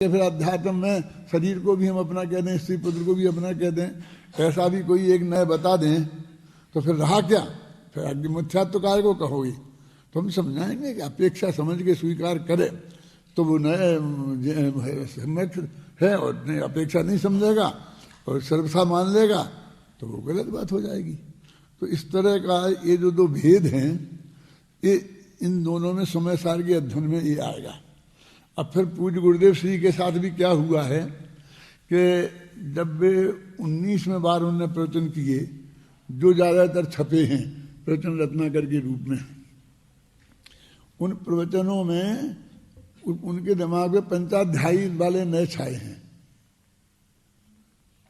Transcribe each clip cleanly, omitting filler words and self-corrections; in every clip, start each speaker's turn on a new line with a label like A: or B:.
A: फिर अध्यात्म में शरीर को भी हम अपना कह दें, स्त्री पुत्र को भी अपना कह दें, ऐसा भी कोई एक नए बता दें तो फिर रहा क्या? फिर आगे मिथ्यात्व काय को कहोगे? तो हम समझाएंगे कि अपेक्षा समझ के स्वीकार करे तो वो नए है, और नहीं अपेक्षा नहीं समझेगा और सर्वथा मान लेगा तो वो गलत बात हो जाएगी। तो इस तरह का ये जो दो भेद हैं, ये इन दोनों में समय सार के अध्ययन में ये आएगा। अब फिर पूज्य गुरुदेव श्री के साथ भी क्या हुआ है कि जब वे 19वें बार उन्होंने प्रवचन किए, जो ज़्यादातर छपे हैं प्रवचन रत्नाकर के रूप में, उन प्रवचनों में उनके दिमाग में पंचाध्यायी वाले नए छाए हैं।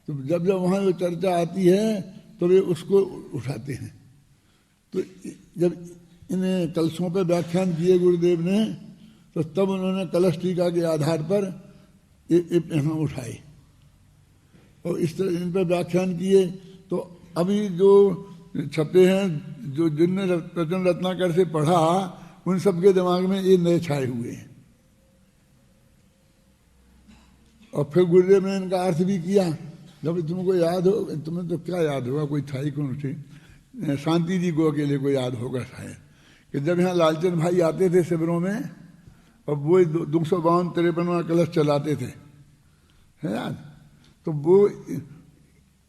A: तो जब जब वहाँ जो चर्चा आती है तो वे उसको उठाते हैं। तो जब इन कलशों पर व्याख्यान किए गुरुदेव ने तो तब उन्होंने कलश टीका के आधार पर यहाँ उठाए और इस तरह इन पर व्याख्यान किए। तो अभी जो छपे हैं, जो जिनने प्रवचन रत्नाकर से पढ़ा, उन सबके दिमाग में ये नए छाए हुए हैं। और फिर गुरुदेव ने इनका अर्थ भी किया। जब तुमको याद हो, तुम्हें तो क्या याद होगा, कोई था ही कौन थे, शांति जी को अकेले को याद होगा शायद, कि जब यहाँ लालचंद भाई आते थे शिविरों में और वो 252-53वां कलश चलाते थे, है याद? तो वो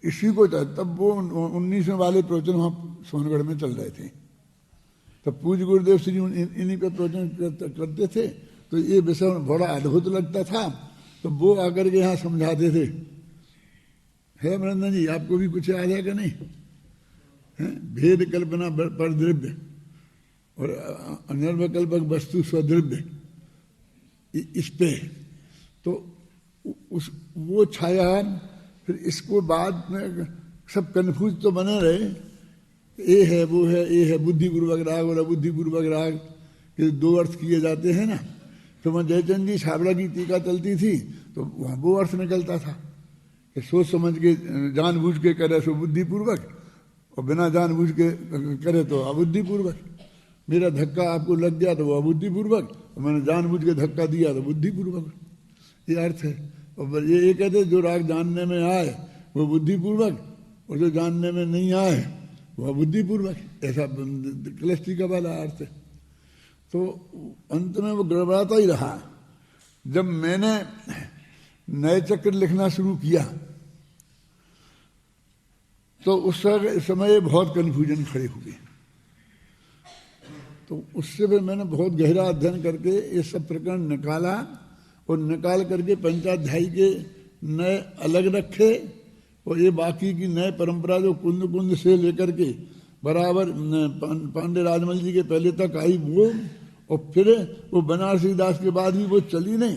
A: इसी को तब वो 19वें वाले प्रवचन वहाँ सोनगढ़ में चल रहे थे। तब पूज्य गुरुदेव श्री इन्हीं पे प्रवचन करते थे। तो ये विषय बड़ा अद्भुत लगता था। तो वो आकर के यहाँ समझाते थे। है मरंदन जी, आपको भी कुछ याद है कि नहीं? है भेद कल्पना पर द्रव्य और अनर्वकल्पक वस्तु स्वद्रव्य, इस पे तो वो छाया। फिर इसको बाद में सब कन्फ्यूज तो बने रहे, ये है वो है, ये है बुद्धिपूर्वक राग और अबुद्धिपूर्वक राग के दो अर्थ किए जाते हैं ना। तो वहाँ जयचंद जी छाबड़ा की टीका चलती थी तो वहाँ वो अर्थ निकलता था कि सोच समझ के जानबूझ के करे सो बुद्धिपूर्वक और बिना जानबूझ के करे तो अबुद्धिपूर्वक। मेरा धक्का आपको लग गया तो वो अबुद्धिपूर्वक, और मैंने जानबूझ के धक्का दिया तो बुद्धिपूर्वक, ये अर्थ है। और ये कहते जो राग जानने में आए वो बुद्धिपूर्वक और जो जानने में नहीं आए वो बुद्धिपूर्वक, ऐसा कलश टीका वाला अर्थ है। तो अंत में वो गड़बड़ाता ही रहा। जब मैंने नए चक्र लिखना शुरू किया तो उस समय बहुत कन्फ्यूजन खड़े हुए। तो उससे फिर मैंने बहुत गहरा अध्ययन करके ये सब प्रकरण निकाला और निकाल करके पंचाध्यायी के नए अलग रखे और ये बाकी की नए परंपरा जो कुंद कुंद से लेकर के बराबर पांडे राजमल जी के पहले तक आई वो, और फिर वो बनारसी दास के बाद भी वो चली नहीं।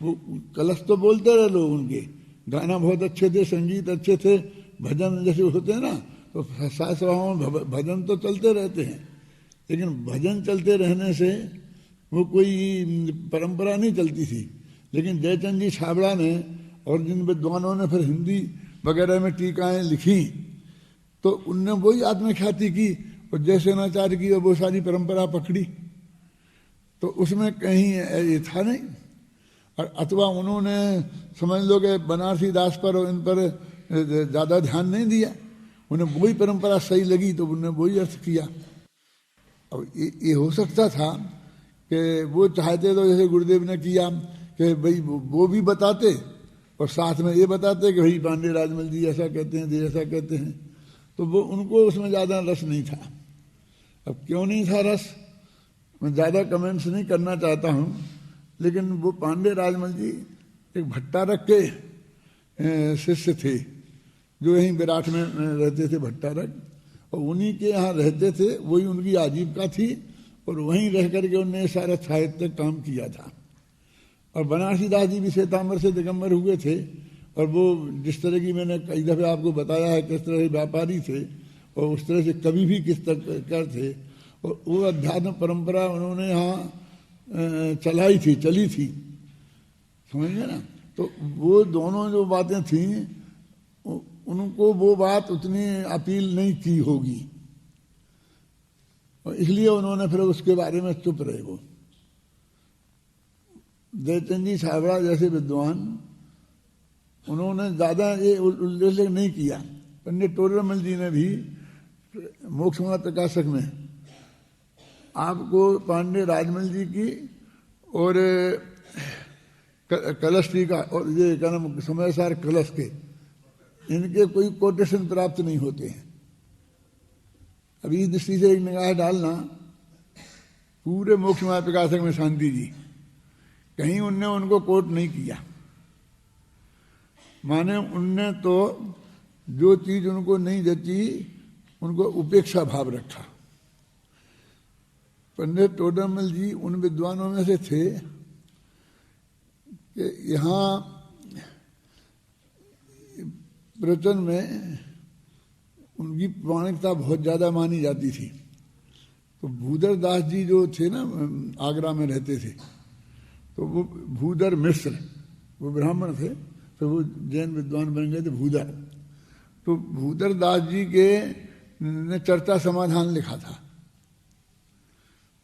A: वो कलश तो बोलते रहे लोग, उनके गाना बहुत अच्छे थे, संगीत अच्छे थे, भजन जैसे होते हैं ना, तो सभाओं में भजन तो चलते रहते हैं, लेकिन भजन चलते रहने से वो कोई परंपरा नहीं चलती थी। लेकिन जयचंद जी छाबड़ा ने और जिन विद्वानों ने फिर हिंदी वगैरह में टीकाएँ लिखी तो उनने वही आत्मख्याति की और जयसेनाचार्य की वो सारी परंपरा पकड़ी। तो उसमें कहीं ये था नहीं। और अथवा उन्होंने समझ लो कि बनारसी दास पर और इन पर ज़्यादा ध्यान नहीं दिया, उन्हें वही परंपरा सही लगी तो उन्होंने वही अर्थ किया। अब ये हो सकता था कि वो चाहते तो जैसे गुरुदेव ने किया कि भाई वो भी बताते और साथ में ये बताते कि भाई पांडे राजमल जी ऐसा कहते हैं, ऐसा कहते हैं, तो वो उनको उसमें ज़्यादा रस नहीं था। अब क्यों नहीं था रस, मैं ज़्यादा कमेंट्स नहीं करना चाहता हूँ, लेकिन वो पांडे राजमल जी एक भट्टारक के शिष्य थे जो यहीं विराट में रहते थे, भट्टारक, और उन्हीं के यहाँ रहते थे, वही उनकी आजीविका थी और वहीं रह करके उन्होंने सारा साहित्य काम किया था। और बनारसी दास जी भी श्वेतांबर से दिगंबर हुए थे और वो जिस तरह की मैंने कई दफ़े आपको बताया है किस तरह के व्यापारी थे और उस तरह से कवि भी किस तरह कर थे, और वो अध्यात्म परंपरा उन्होंने यहाँ चली थी, समझिए ना। तो वो दोनों जो बातें थीं उनको वो बात उतनी अपील नहीं की होगी और इसलिए उन्होंने फिर उसके बारे में चुप रहे। वो जयचंद जी छाबड़ा जैसे विद्वान, उन्होंने ज़्यादा ये उल्लेख नहीं किया। पंडित टोडरमल जी ने भी मोक्षमार्ग प्रकाशक में आपको पांडे राजमल जी की और कलश जी का और ये क्या नाम समयसार कलश के, इनके कोई कोटेशन प्राप्त नहीं होते हैं। अभी इस दृष्टि से एक निगाह डालना पूरे मोक्षमार्ग प्रकाशक में शांति जी, कहीं उनने उनको कोट नहीं किया। माने उनने तो जो चीज उनको नहीं जची उनको उपेक्षा भाव रखा। पंडित टोडरमल जी उन विद्वानों में से थे कि यहाँ प्रवचन में उनकी प्रामाणिकता बहुत ज़्यादा मानी जाती थी। तो भूधर दास जी जो थे ना, आगरा में रहते थे, तो वो भूधर मिश्र, वो ब्राह्मण थे, फिर वो जैन विद्वान बन गए थे भूधर। तो भूधर दास जी के ने चर्चा समाधान लिखा था,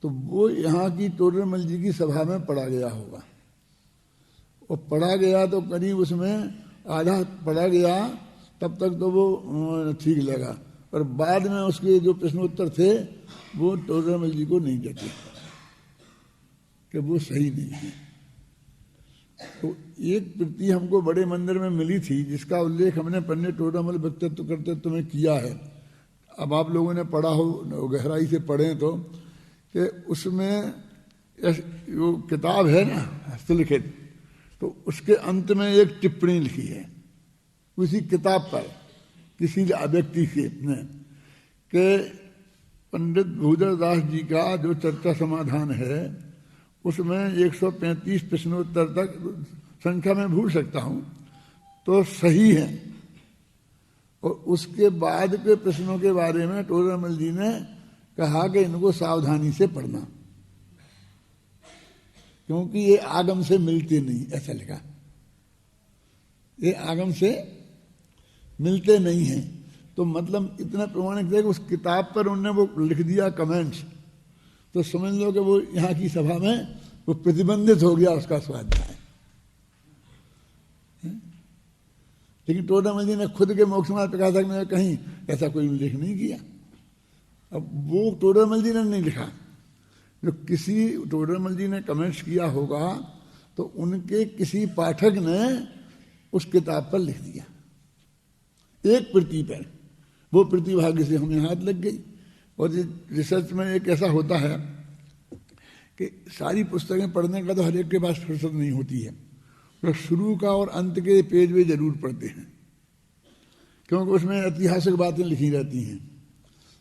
A: तो वो यहाँ की टोडरमल जी की सभा में पढ़ा गया होगा। और पढ़ा गया तो करीब उसमें आधा पढ़ा गया, तब तक तो वो ठीक लगा, और बाद में उसके जो प्रश्नोत्तर थे वो टोडरमल जी को नहीं जचे कि वो सही नहीं है। तो एक कृति हमको बड़े मंदिर में मिली थी जिसका उल्लेख हमने पंडित टोडरमल व्यक्तित्व करते में किया है। अब आप लोगों ने पढ़ा हो, गहराई से पढ़ें तो, कि उसमें वो किताब है ना हस्तलिखित, तो उसके अंत में एक टिप्पणी लिखी है उसी किताब पर किसी व्यक्ति के ने कि पंडित भूधर दास जी का जो चर्चा समाधान है उसमें 135 प्रश्नोत्तर तक, संख्या में भूल सकता हूँ, तो सही है। और उसके बाद के प्रश्नों के बारे में टोडरमल जी ने कहा कि इनको सावधानी से पढ़ना, क्योंकि ये आगम से मिलते नहीं, ऐसा लिखा, ये आगम से मिलते नहीं हैं। तो मतलब इतना प्रमाणिक है कि उस किताब पर उन्होंने वो लिख दिया कमेंट्स, तो समझ लो कि वो यहाँ की सभा में वो प्रतिबंधित हो गया उसका स्वाध्याय। लेकिन टोडरमल जी ने खुद के मोक्षमार्ग प्रकाशक में कहीं ऐसा कोई उल्लेख नहीं किया। अब वो टोडरमल जी ने नहीं लिखा, जो किसी टोडरमल जी ने कमेंट्स किया होगा तो उनके किसी पाठक ने उस किताब पर लिख दिया एक प्रति पर, वो प्रतिभाग्य से हमें हाथ लग गई। और रिसर्च में एक ऐसा होता है कि सारी पुस्तकें पढ़ने का तो हर एक के पास फुर्सत नहीं होती है, तो शुरू का और अंत के पेज वे जरूर पढ़ते हैं, क्योंकि उसमें ऐतिहासिक बातें लिखी रहती हैं।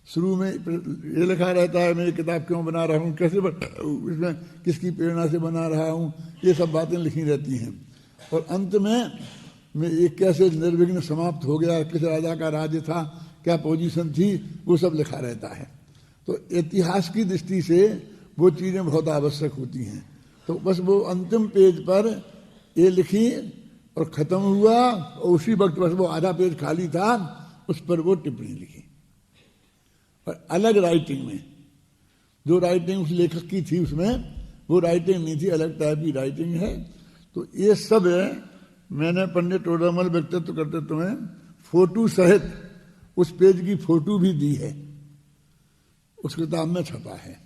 A: शुरू में ये लिखा रहता है मैं ये किताब क्यों बना रहा हूँ, कैसे इसमें किसकी प्रेरणा से बना रहा हूँ, ये सब बातें लिखी रहती हैं। और अंत में ये कैसे निर्विघ्न समाप्त हो गया, किस राजा का राज्य था, क्या पोजीशन थी, वो सब लिखा रहता है। तो इतिहास की दृष्टि से वो चीज़ें बहुत आवश्यक होती हैं। तो बस वो अंतिम पेज पर ये लिखी और ख़त्म हुआ, और उसी वक्त बस वो आधा पेज खाली था, उस पर वो टिप्पणी लिखी। और अलग राइटिंग में, जो राइटिंग उस लेखक की थी उसमें वो राइटिंग नहीं थी, अलग टाइप की राइटिंग है। तो ये सब मैंने पंडित टोडरमल व्यक्तित्व करते में फोटो सहित उस पेज की फोटो भी दी है, उस किताब में छपा है।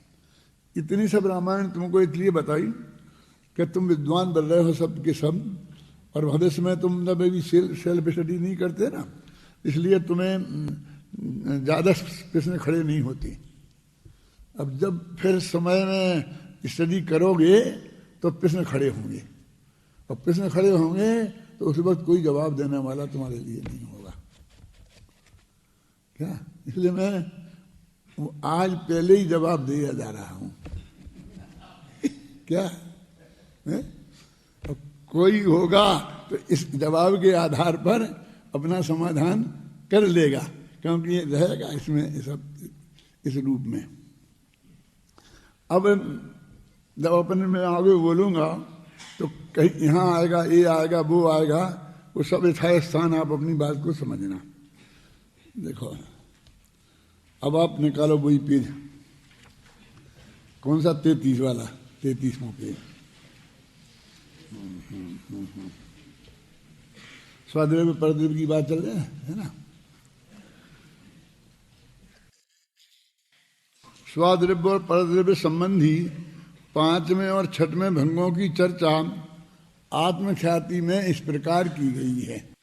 A: इतनी सब रामायण तुमको इसलिए बताई कि तुम विद्वान बन रहे हो सब के सब, और भविष्य में तुम जब भी सेल्फ स्टडी नहीं करते ना, इसलिए तुम्हें ज़्यादा प्रश्न खड़े नहीं होते। अब जब फिर समय में स्टडी करोगे तो प्रश्न खड़े होंगे, और प्रश्न खड़े होंगे तो उस वक्त कोई जवाब देने वाला तुम्हारे लिए नहीं होगा। क्या? इसलिए मैं आज पहले ही जवाब दिया जा रहा हूं। क्या है? कोई होगा तो इस जवाब के आधार पर अपना समाधान कर लेगा, क्योंकि ये रहेगा इसमें सब इस रूप में। अब जब अपन में आगे बोलूँगा तो कहीं यहाँ आएगा, ये आएगा, वो आएगा, वो सब यथा स्थान आप अपनी बात को समझना। देखो अब आप निकालो वही पेज, कौन सा 33 वाला, 33वां पेज। स्वद्रव्य परद्रव्य की बात चल रही है ना। स्वद्रव्य और परद्रव्य संबंधी पांचवें और छठवें भंगों की चर्चा आत्मख्याति में इस प्रकार की गई है।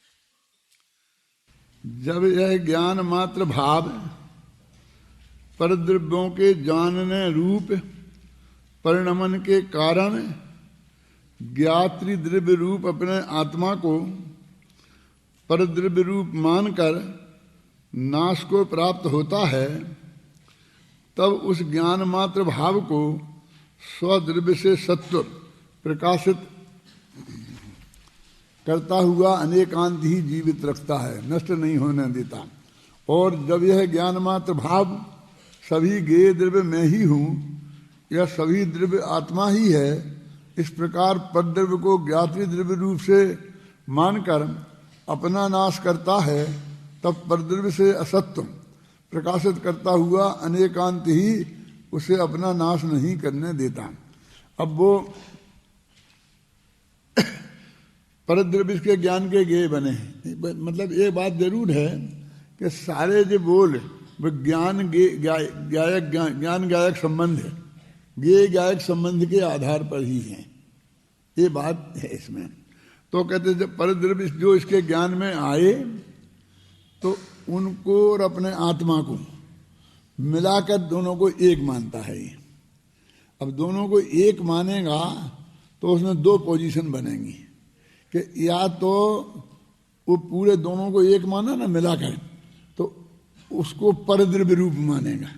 A: जब यह ज्ञान मात्र भाव परद्रव्यों के जानने रूप परिणमन के कारण ज्ञात्री द्रव्य रूप अपने आत्मा को परद्रव्य रूप मानकर नाश को प्राप्त होता है, तब उस ज्ञान मात्र भाव को स्वद्रव्य से सत्व प्रकाशित करता हुआ अनेकांत ही जीवित रखता है, नष्ट नहीं होने देता। और जब यह ज्ञान मात्र भाव सभी ज्ञेय द्रव्य में ही हूँ, यह सभी द्रव्य आत्मा ही है, इस प्रकार परद्रव्य को ज्ञात्री द्रव्य रूप से मानकर अपना नाश करता है, तब परद्रव्य से असत्व प्रकाशित करता हुआ अनेकांत ही उसे अपना नाश नहीं करने देता। अब वो परद्रव्य के ज्ञान के ज्ञेय बने हैं। मतलब ये बात जरूर है कि सारे जो बोल वो ज्ञान गायक संबंध है, ज्ञेय गायक संबंध के आधार पर ही है, ये बात है इसमें। तो कहते जब परद्रव्य जो इसके ज्ञान में आए तो उनको और अपने आत्मा को मिलाकर दोनों को एक मानता है ये। अब दोनों को एक मानेगा तो उसमें दो पोजीशन बनेंगी कि या तो वो पूरे दोनों को एक माना ना मिलाकर, तो उसको परद्रव्य रूप मानेगा,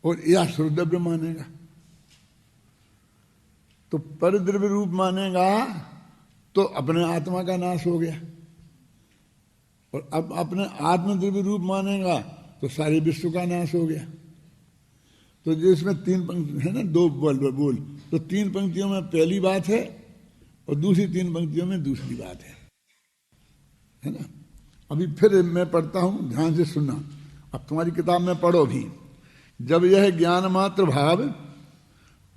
A: और या स्वद्रव्य मानेगा। तो परद्रव्य रूप मानेगा तो अपने आत्मा का नाश हो गया, और अब अपने आत्मद्रव्य रूप मानेगा तो सारे विश्व का नाश हो गया। तो जिसमें तीन पंक्ति है ना, दो बोल, तो तीन पंक्तियों में पहली बात है और दूसरी तीन पंक्तियों में दूसरी बात है ना। अभी फिर मैं पढ़ता हूं, ध्यान से सुनना। अब तुम्हारी किताब में पढ़ो भी। जब यह ज्ञान मात्र भाव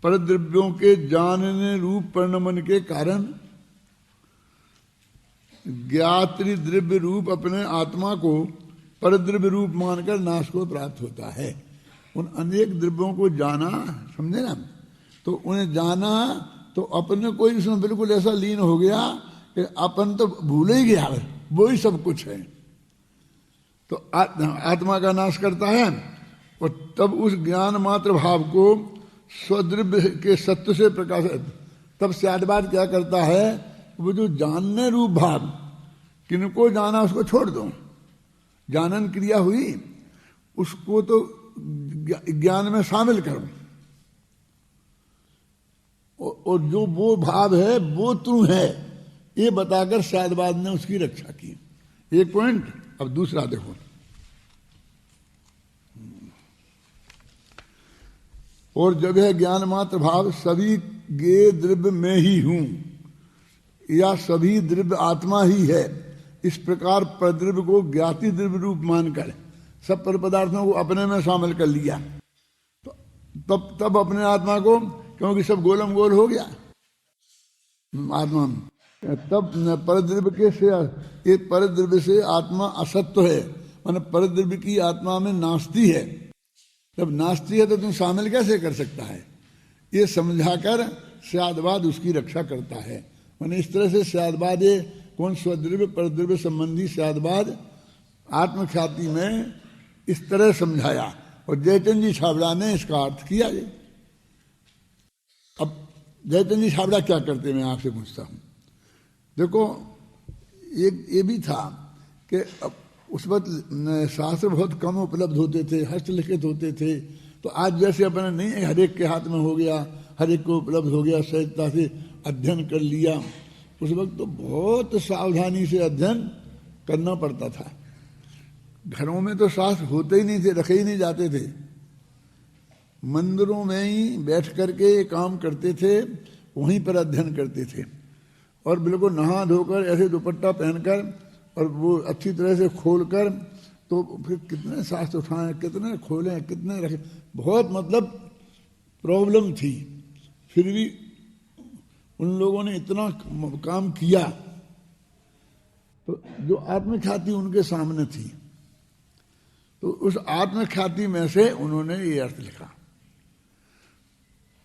A: परद्रव्यों के जानने रूप परिणमन के कारण ज्ञात्री द्रव्य रूप अपने आत्मा को परद्रव्य रूप मानकर नाश को प्राप्त होता है। उन अनेक द्रव्यों को जाना, समझे ना, तो उन्हें जाना तो अपने को ही उसमें बिल्कुल ऐसा लीन हो गया कि अपन तो भूल ही गया, वो ही सब कुछ है। तो आत्मा का नाश करता है, और तब उस ज्ञान मात्र भाव को स्वद्रव्य के सत्य से प्रकाशित, तब स्यादवाद क्या करता है, वो जो जानने रूप भाव, किनको जाना उसको छोड़ दो, जानन क्रिया हुई, उसको तो ज्ञान में शामिल करो, और जो वो भाव है वो तू है, ये बताकर स्यादवाद ने उसकी रक्षा की। एक पॉइंट। अब दूसरा देखो, और जब यह ज्ञान मात्र भाव सभी ज्ञेय द्रव्य में ही हूं या सभी द्रव्य आत्मा ही है, इस प्रकार परद्रव्य को ज्ञाति द्रव्य रूप मानकर सब पर पदार्थों को अपने में शामिल कर लिया, तो तब अपने आत्मा को, क्योंकि सब गोलम गोल हो गया आत्मा में, तब परद्रव्य के से एक परद्रव्य से आत्मा असत्व है, माने परद्रव्य की आत्मा में नास्ती है। जब नास्ती है तो तुम शामिल कैसे कर सकता है, ये समझाकर स्यादवाद उसकी रक्षा करता है। माने इस तरह से स्यादवाद, ये कौन स्वद्रव्य परद्रव्य संबंधी स्यादवाद आत्मख्याति में इस तरह समझाया, और जयचंद जी छाबड़ा ने इसका अर्थ किया। अब जयचंद जी छाबड़ा क्या करते मैं आपसे पूछता हूं। देखो, ये भी था कि उस वक्त शास्त्र बहुत कम उपलब्ध होते थे, हस्तलिखित होते थे, तो आज जैसे अपने नहीं हर एक के हाथ में हो गया, हर एक को उपलब्ध हो गया, सहजता से अध्ययन कर लिया। उस वक्त तो बहुत सावधानी से अध्ययन करना पड़ता था। घरों में तो शास्त्र होते ही नहीं थे, रखे ही नहीं जाते थे, मंदिरों में ही बैठ करके काम करते थे, वहीं पर अध्ययन करते थे, और बिल्कुल नहा धोकर ऐसे दुपट्टा पहनकर और वो अच्छी तरह से खोलकर, तो फिर कितने शास्त्र उठाएं, कितने खोलें, कितने रखें, बहुत मतलब प्रॉब्लम थी। फिर भी उन लोगों ने इतना काम किया, तो जो आत्मख्याति उनके सामने थी, तो उस आत्मख्याति में से उन्होंने ये अर्थ लिखा।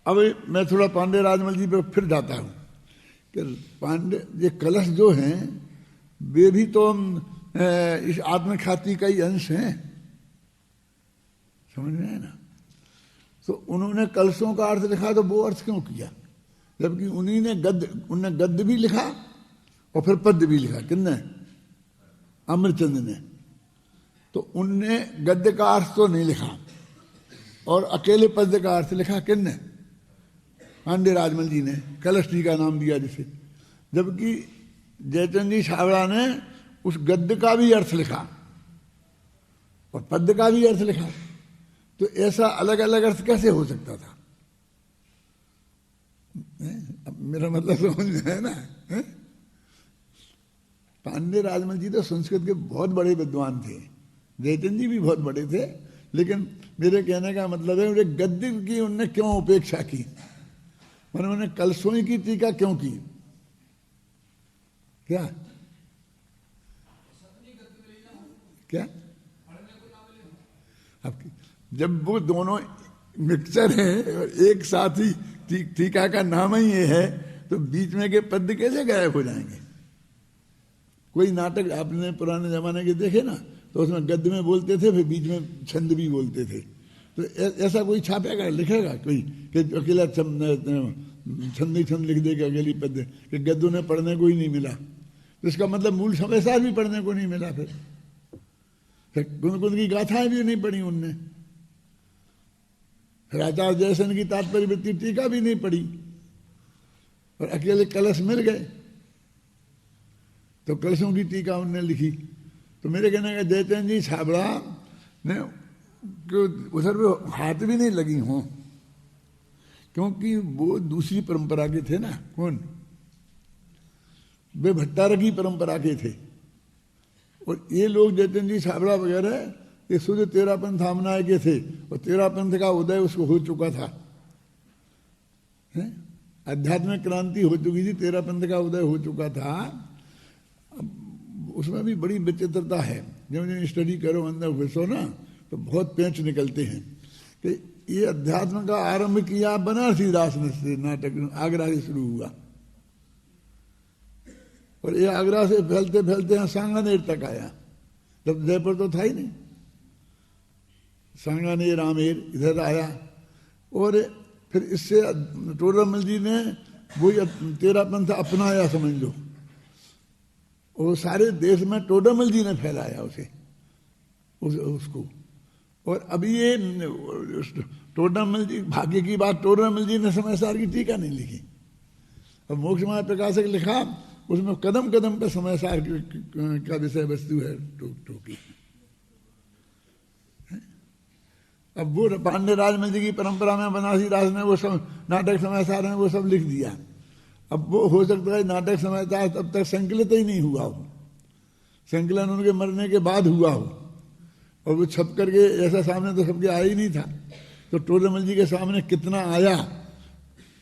A: अब मैं थोड़ा पांडे राजमल जी पे फिर जाता हूं कि पांडे ये कलश जो हैं वे भी तो इस आत्मख्याति का ही अंश हैं, समझ में है ना। तो उन्होंने कलशों का अर्थ लिखा, तो वो अर्थ क्यों किया, जबकि उन्होंने गद्य भी लिखा और फिर पद्य भी लिखा। किसने? अमरचंद ने। तो उनने गद्य का अर्थ तो नहीं लिखा और अकेले पद्य का अर्थ लिखा। किसने? पांडे राजमल जी ने कलश जी का नाम दिया जिसे। जबकि जयचंद जी छाबड़ा ने उस गद्य का भी अर्थ लिखा और पद्य का भी अर्थ लिखा। तो ऐसा अलग अलग अर्थ कैसे हो सकता था? मेरा मतलब समझ में है ना। पांडे राजमल जी तो संस्कृत के बहुत बड़े विद्वान थे, जयचंद जी भी बहुत बड़े थे, लेकिन मेरे कहने का मतलब है उन्हें गद्य की उनने क्यों उपेक्षा की, उन्होंने कलशों की टीका क्यों की? क्या क्या अब जब वो दोनों मिक्सचर हैं और एक साथ ही टीका का नाम ही ये है, तो बीच में के पद्य कैसे गायब हो जाएंगे? कोई नाटक आपने पुराने जमाने के देखे ना, तो उसमें गद्य में बोलते थे, फिर बीच में छंद भी बोलते थे। तो ऐसा कोई छापेगा, लिखेगा कोई कि अकेला छंद ही छंद लिख देगा अकेली पद्य, कि गद्य ने पढ़ने को ही नहीं मिला। तो इसका मतलब मूल समाचार भी पढ़ने को नहीं मिला। फिर गुनगुन की गाथाएं भी नहीं पढ़ी उनने, फिर आचार्य जयसेन की तात्पर्य वृत्ति टीका भी नहीं पढ़ी, और अकेले कलश मिल गए तो कलशों की टीका उनने लिखी। तो मेरे कहने का जयचंद जी छाबड़ा ने उधर पे हाथ भी नहीं लगी हों, क्योंकि वो दूसरी परंपरा के थे ना। कौन? वे भट्टारक की परंपरा के थे। और ये लोग जयचंद जी छाबड़ा वगैरह ये शुद्ध तेरापंथ थामनाय के थे, और तेरापंथ का उदय उसको हो चुका था, आध्यात्मिक क्रांति हो चुकी थी, तेरापंथ का उदय हो चुका था। उसमें भी बड़ी विचित्रता है, जब स्टडी करो अंदर घुसो ना, तो बहुत पेंच निकलते हैं कि ये अध्यात्म का आरंभ किया बनारसी दास ने से, नाटक आगरा से शुरू हुआ, और ये आगरा से फैलते फैलते यहाँ सांगानेर तक आया। तब जयपुर तो था ही नहीं, सांगानेर आमेर इधर आया, और फिर इससे टोडरमल जी ने वही तेरापंथ अपनाया, समझ लो। वो सारे देश में टोडरमल जी ने फैलाया उसे उसको। और अभी ये टोडरमल जी, भाग्य की बात, टोडरमल जी ने समयसार की टीका नहीं लिखी, और मोक्षमाया प्रकाशक लिखा, उसमें कदम कदम पे समयसार का विषय वस्तु है टोकी। अब वो पांडे राजमल जी की परंपरा में बनारसी दास ने वो सब नाटक समयसार में वो सब लिख दिया। अब वो हो सकता है नाटक समयसार तब तक संकलित ही नहीं हुआ हो, संकलन उनके मरने के बाद हुआ हो, और वो छप करके ऐसा सामने तो सबके आया ही नहीं था। तो टोडरमल जी के सामने कितना आया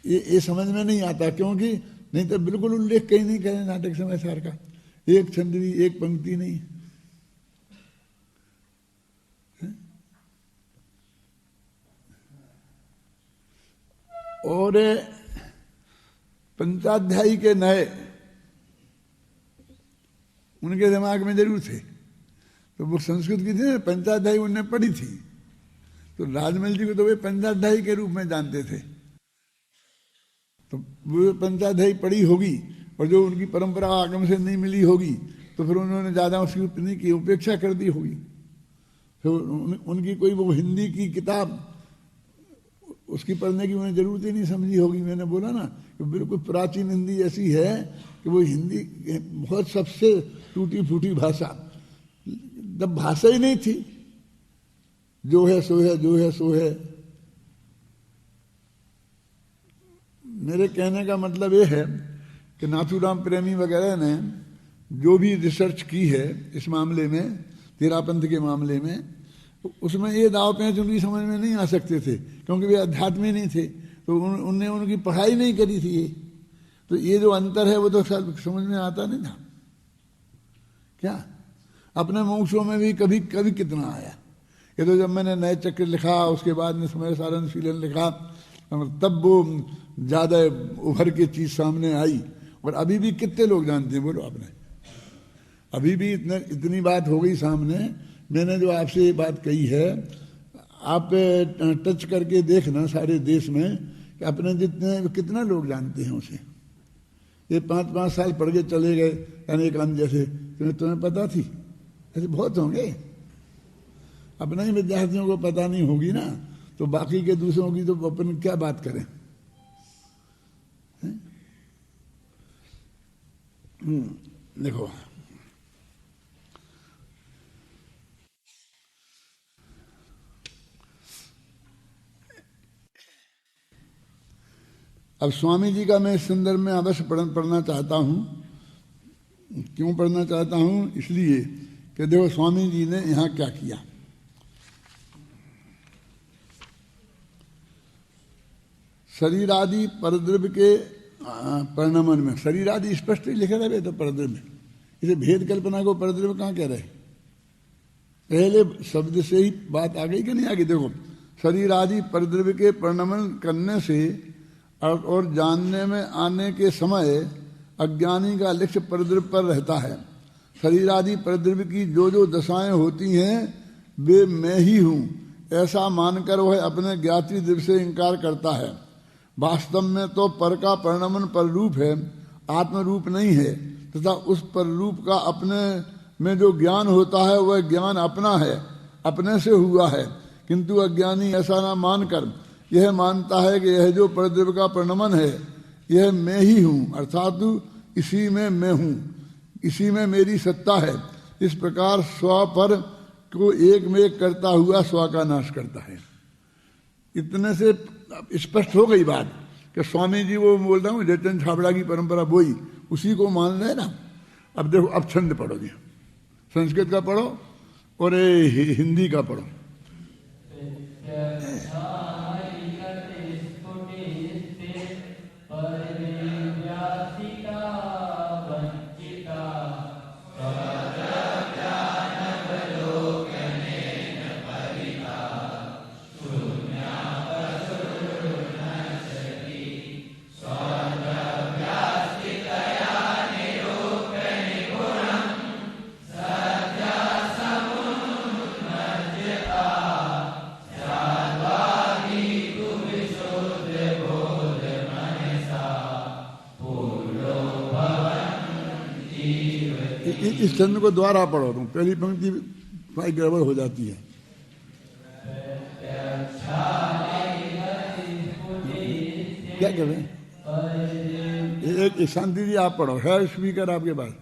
A: ये समझ में नहीं आता, क्योंकि नहीं तो बिल्कुल उल्लेख कहीं नहीं करें नाटक समयसार का, एक छंद भी, एक पंक्ति नहीं। और पंचाध्यायी के नए उनके दिमाग में जरूर थे, तो वो संस्कृत की थी ना, पंचाध्यायी उनने पढ़ी थी, तो राजमल जी को तो वे पंचाध्यायी के रूप में जानते थे। तो वो पंचाध्यायी पढ़ी होगी, और जो उनकी परंपरा आगम से नहीं मिली होगी, तो फिर उन्होंने ज़्यादा उसकी नहीं की, उपेक्षा कर दी होगी। फिर उनकी कोई वो हिंदी की किताब उसकी पढ़ने की उन्हें जरूरत ही नहीं समझी होगी। मैंने बोला ना कि बिल्कुल प्राचीन हिंदी ऐसी है कि वो हिंदी बहुत सबसे टूटी फूटी भाषा, जब भाषा ही नहीं थी, जो है सो है, जो है सो है। मेरे कहने का मतलब ये है कि नाथूराम प्रेमी वगैरह ने जो भी रिसर्च की है इस मामले में, तेरापंथ के मामले में, उसमें ये दाव पेंच उनकी समझ में नहीं आ सकते थे, क्योंकि वे अध्यात्मी नहीं थे। तो उनने उनकी पढ़ाई नहीं करी थी ये, तो ये जो अंतर है वो तो शायद समझ में आता नहीं था क्या। अपने मोक्षों में भी कभी कभी कितना आया। ये तो जब मैंने नए चक्र लिखा, उसके बाद में समय सारण शीलन लिखा, तब वो ज्यादा उभर के चीज सामने आई। और अभी भी कितने लोग जानते हैं बोलो आपने? अभी भी इतनी बात हो गई सामने। मैंने जो आपसे ये बात कही है, आप टच करके देखना सारे देश में कि अपने जितने कितना लोग जानते हैं उसे। ये 5-5 साल पढ़ के चले गए अनेकांत जैसे, तुम्हें पता थी? ऐसे बहुत होंगे। अपने ही विद्यार्थियों को पता नहीं होगी ना, तो बाकी के दूसरों की तो अपन क्या बात करें। देखो अब स्वामी जी का मैं इस संदर्भ में अवश्य पढ़ना चाहता हूं। क्यों पढ़ना चाहता हूं? इसलिए कि देखो स्वामी जी ने यहां क्या किया। शरीर आदि परद्रव्य के परिणमन में, शरीर आदि स्पष्ट लिखे रहे तो परद्रव्य, इसे भेद कल्पना को परद्रव्य कहां कह रहे? पहले शब्द से ही बात आ गई कि नहीं आ गई? देखो शरीर आदि परद्रव्य के परिणमन करने से और जानने में आने के समय अज्ञानी का लक्ष्य परद्रव्य पर रहता है। शरीर आदि परद्रव्य की जो जो दशाएं होती हैं वे मैं ही हूं, ऐसा मानकर वह अपने ज्ञाति द्रव्य से इंकार करता है। वास्तव में तो पर का परिणमन पर रूप है, आत्म रूप नहीं है, तथा उस पर रूप का अपने में जो ज्ञान होता है वह ज्ञान अपना है, अपने से हुआ है। किंतु अज्ञानी ऐसा ना मानकर यह मानता है कि यह जो परद्रव्य का परिणमन है यह मैं ही हूं, अर्थात इसी में मैं हूं, इसी में मेरी सत्ता है। इस प्रकार स्व पर को एक में एक करता हुआ स्व का नाश करता है। इतने से स्पष्ट हो गई बात कि स्वामी जी वो बोल रहा हूँ जयचंद छाबड़ा की परंपरा वही उसी को मान रहे ना। अब देखो अब छंद पढ़ो जी, संस्कृत का पढ़ो और हिंदी का पढ़ो। इस छंद को द्वारा पढ़ो तुम, पहली पंक्ति भाई गड़बड़ हो जाती है। क्या कह रहे हैं? एक शांति जी आप पढ़ो, है स्पीकर आपके पास?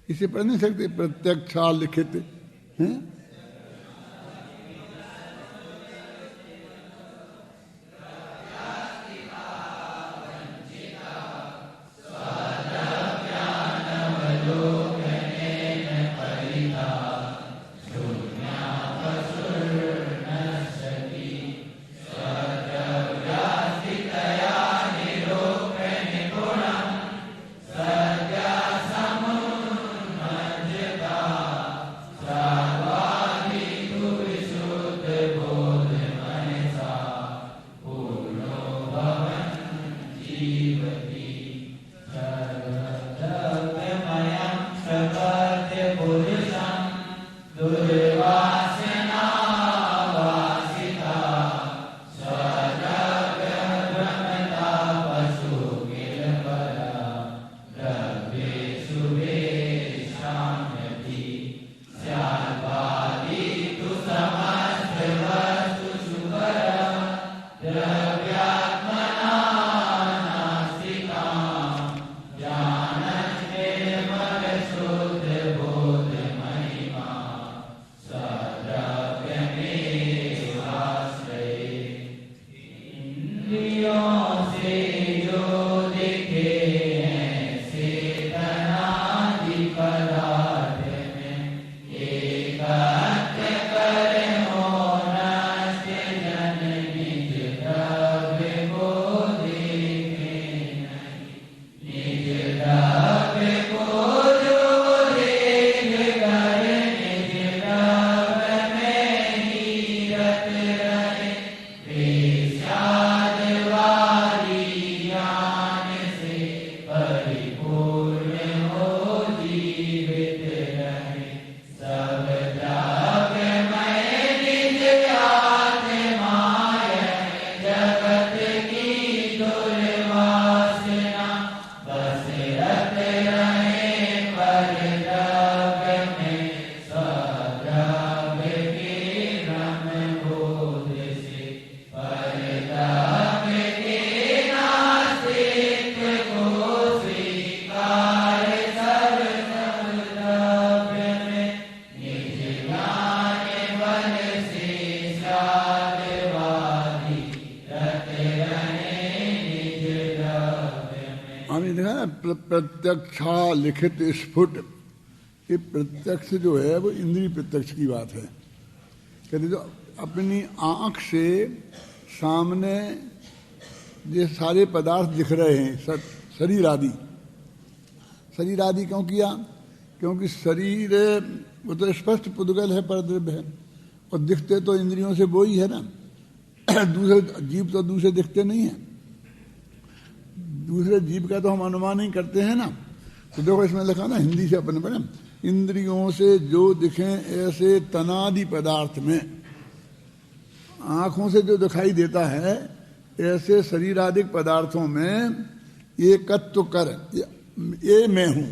A: इसे पढ़ नहीं सकते? प्रत्यक्षा लिखित हैं?
B: Sarva
A: हमने देखा ना प्रत्यक्षा लिखित स्फुट, ये प्रत्यक्ष जो है वो इंद्रिय प्रत्यक्ष की बात है। कहते जो अपनी आंख से सामने ये सारे पदार्थ दिख रहे हैं, शरीर आदि। शरीर आदि क्यों किया? क्योंकि शरीर वो तो स्पष्ट पुद्गल है, परद्रव्य है, और दिखते तो इंद्रियों से वो ही है ना। दूसरे जीव तो दूसरे दिखते नहीं है, दूसरे जीव का तो हम अनुमान ही करते हैं ना। तो देखो इसमें लिखा ना, हिंदी से अपने पढ़े, इंद्रियों से जो दिखें ऐसे तनादि पदार्थ में, आंखों से जो दिखाई देता है ऐसे शरीरादिक पदार्थों में एकत्व कर, ये मैं हूं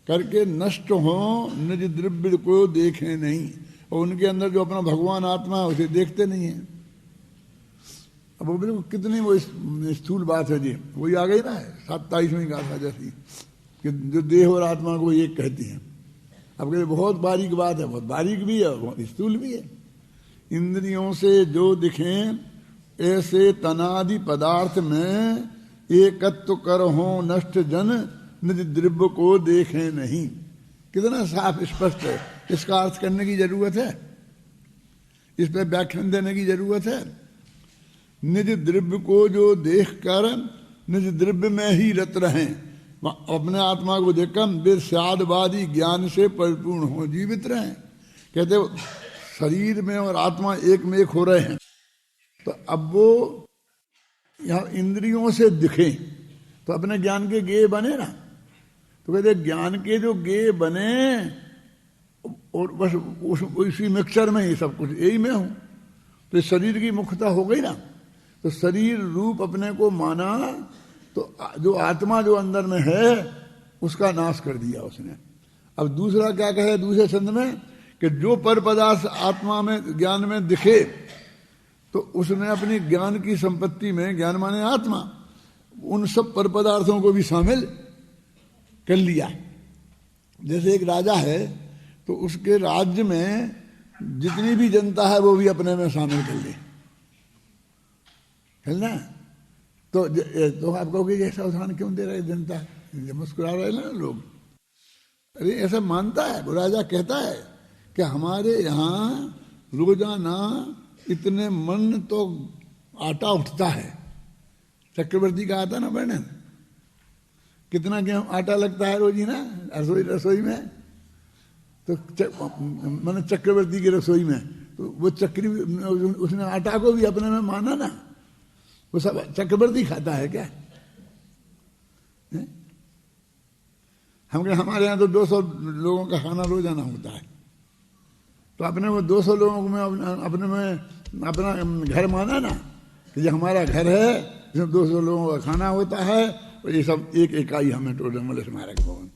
A: करके नष्ट हो, निज द्रव्य को देखे नहीं। और उनके अंदर जो अपना भगवान आत्मा है उसे देखते नहीं है। अब वो बिल्कुल कितनी वो स्थूल बात है जी, वही आ गई ना 27वीं गाथा जैसी, कि जो देह और आत्मा को एक कहती है। अब कहते बहुत बारीक बात है, बहुत बारीक भी है, बहुत स्थूल भी है। इंद्रियों से जो दिखें ऐसे तनादि पदार्थ में एकत्व कर हो नष्ट जन, निज द्रव्य को देखे नहीं। कितना साफ स्पष्ट है। इसका अर्थ करने की जरूरत है, इस पर व्याख्यान देने की जरूरत है। निज द्रव्य को जो देख कर निज द्रव्य में ही रत रहें, अपने आत्मा को देखकर वे स्यादवादी ज्ञान से परिपूर्ण हो जीवित रहें। कहते शरीर में और आत्मा एक में एक हो रहे हैं, तो अब वो यहाँ इंद्रियों से दिखे तो अपने ज्ञान के गेय बने ना। तो कहते ज्ञान के जो गेय बने और बस उसी मिक्सचर में ही सब कुछ यही मैं हूं, तो शरीर की मुख्यता हो गई ना। तो शरीर रूप अपने को माना, तो जो आत्मा जो अंदर में है उसका नाश कर दिया उसने। अब दूसरा क्या कहे दूसरे छंद में, कि जो पर पदार्थ आत्मा में ज्ञान में दिखे तो उसने अपनी ज्ञान की संपत्ति में, ज्ञान माने आत्मा, उन सब पर पदार्थों को भी शामिल कर लिया। जैसे एक राजा है तो उसके राज्य में जितनी भी जनता है वो भी अपने में शामिल कर ली, है ना। तो आप कहोगे ऐसा उदाहरण क्यों दे रहे जनता, मुस्कुरा रहे ना लोग। अरे ऐसा मानता है वो राजा, कहता है कि हमारे यहाँ रोजाना इतने मन तो आटा उठता है। चक्रवर्ती का आता ना वर्णन, कितना गेहूं आटा लगता है रोजी ना रसोई में। तो मैंने चक्रवर्ती की रसोई में, तो वो चक्री उसने आटा को भी अपने में माना ना। वो सब चक्रवर्ती खाता है क्या? हम कहें हमारे यहाँ तो 200 लोगों का खाना रोजाना होता है, तो अपने में 200 लोगों में अपने में अपना घर माना ना, कि ये हमारा घर है, इसमें 200 लोगों का खाना होता है, और ये सब एक इकाई हमें टोडर मल स्मारक भवन।